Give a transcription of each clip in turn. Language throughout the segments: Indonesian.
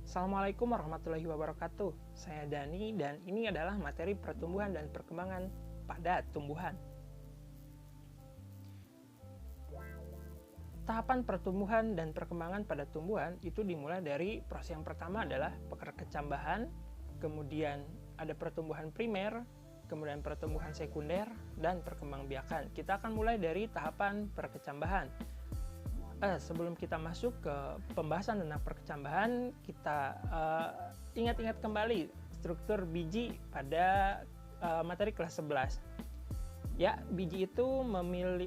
Assalamualaikum warahmatullahi wabarakatuh. Saya Dani dan ini adalah materi pertumbuhan dan perkembangan pada tumbuhan. Tahapan pertumbuhan dan perkembangan pada tumbuhan itu dimulai dari proses yang pertama adalah perkecambahan, kemudian ada pertumbuhan primer, kemudian pertumbuhan sekunder, dan perkembangbiakan. Kita akan mulai dari tahapan perkecambahan. Sebelum kita masuk ke pembahasan tentang perkecambahan, kita ingat-ingat kembali struktur biji pada materi kelas 11. Ya, biji itu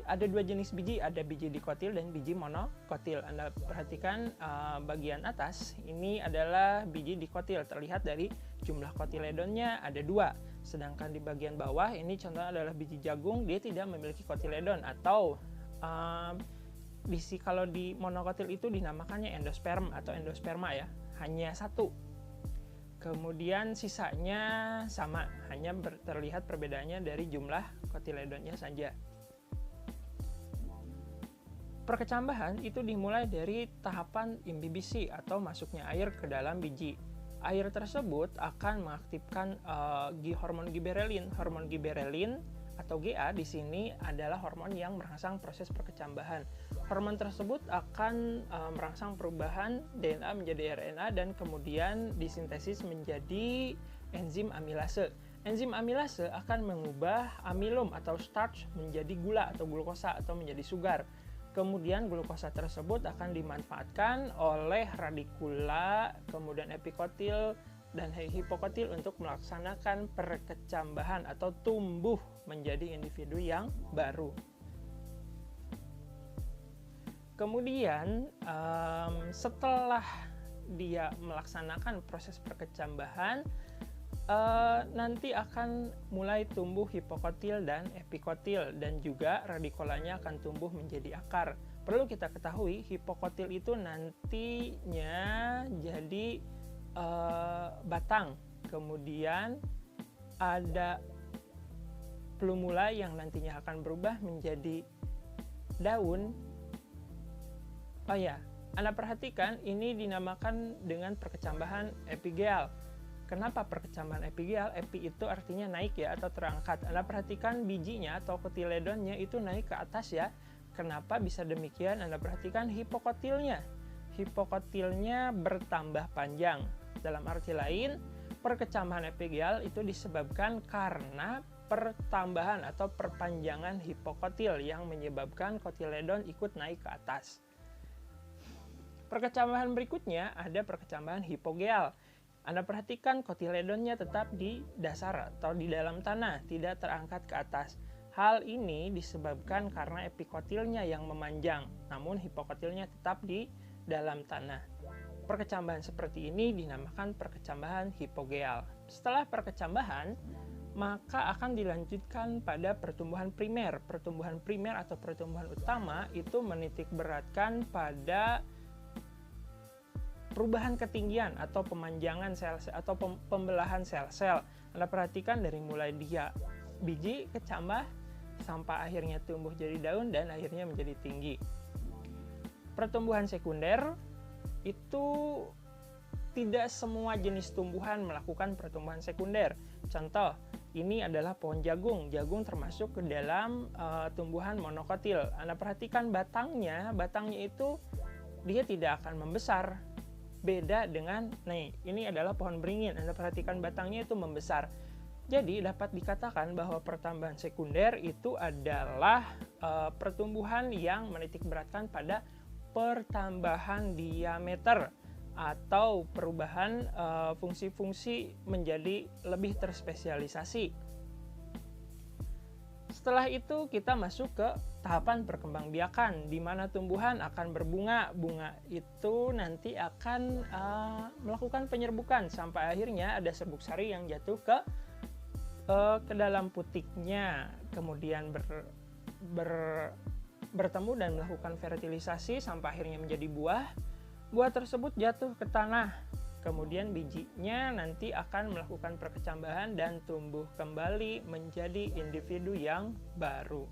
ada dua jenis biji, ada biji dikotil dan biji monokotil. Anda perhatikan bagian atas, ini adalah biji dikotil. Terlihat dari jumlah kotiledonnya ada 2. Sedangkan di bagian bawah, ini contohnya adalah biji jagung, dia tidak memiliki kotiledon atau kalau di monokotil itu dinamakannya endosperm atau endosperma ya, hanya 1. Kemudian sisanya sama, hanya terlihat perbedaannya dari jumlah kotiledonnya saja. Perkecambahan itu dimulai dari tahapan imbibisi atau masuknya air ke dalam biji. Air tersebut akan mengaktifkan hormon giberelin. Hormon giberelin atau GA di sini adalah hormon yang merangsang proses perkecambahan. Hormon tersebut akan merangsang perubahan DNA menjadi RNA dan kemudian disintesis menjadi enzim amilase. Enzim amilase akan mengubah amilum atau starch menjadi gula atau glukosa atau menjadi sugar. Kemudian glukosa tersebut akan dimanfaatkan oleh radikula, kemudian epikotil, dan hipokotil untuk melaksanakan perkecambahan atau tumbuh menjadi individu yang baru. Kemudian setelah dia melaksanakan proses perkecambahan, nanti akan mulai tumbuh hipokotil dan epikotil, dan juga radikulanya akan tumbuh menjadi akar. Perlu kita ketahui, hipokotil itu nantinya jadi batang, kemudian ada plumula yang nantinya akan berubah menjadi daun. Oh ya, Anda perhatikan ini dinamakan dengan perkecambahan epigeal. Kenapa perkecambahan epigeal? Epi itu artinya naik ya, atau terangkat. Anda perhatikan bijinya atau kotiledonnya itu naik ke atas ya. Kenapa bisa demikian? Anda perhatikan hipokotilnya. Hipokotilnya bertambah panjang. Dalam arti lain, perkecambahan epigeal itu disebabkan karena pertambahan atau perpanjangan hipokotil yang menyebabkan kotiledon ikut naik ke atas. Perkecambahan berikutnya ada perkecambahan hipogeal. Anda perhatikan kotiledonnya tetap di dasar atau di dalam tanah, tidak terangkat ke atas. Hal ini disebabkan karena epikotilnya yang memanjang, namun hipokotilnya tetap di dalam tanah. Perkecambahan seperti ini dinamakan perkecambahan hipogeal. Setelah perkecambahan, maka akan dilanjutkan pada pertumbuhan primer. Pertumbuhan primer atau pertumbuhan utama itu menitikberatkan pada perubahan ketinggian atau pemanjangan sel atau pembelahan sel-sel. Anda perhatikan dari mulai dia biji kecambah sampai akhirnya tumbuh jadi daun dan akhirnya menjadi tinggi. Pertumbuhan sekunder itu tidak semua jenis tumbuhan melakukan pertumbuhan sekunder. Contoh, ini adalah pohon jagung. Jagung termasuk ke dalam tumbuhan monokotil. Anda perhatikan batangnya itu dia tidak akan membesar. Beda dengan, ini adalah pohon beringin. Anda perhatikan batangnya itu membesar. Jadi dapat dikatakan bahwa pertambahan sekunder itu adalah pertumbuhan yang menitikberatkan pada pertambahan diameter atau perubahan fungsi-fungsi menjadi lebih terspesialisasi. Setelah itu kita masuk ke tahapan perkembangbiakan, di mana tumbuhan akan berbunga. Bunga itu nanti akan melakukan penyerbukan sampai akhirnya ada serbuk sari yang jatuh ke dalam putiknya, kemudian bertemu dan melakukan fertilisasi sampai akhirnya menjadi buah. Buah tersebut jatuh ke tanah. Kemudian bijinya nanti akan melakukan perkecambahan dan tumbuh kembali menjadi individu yang baru.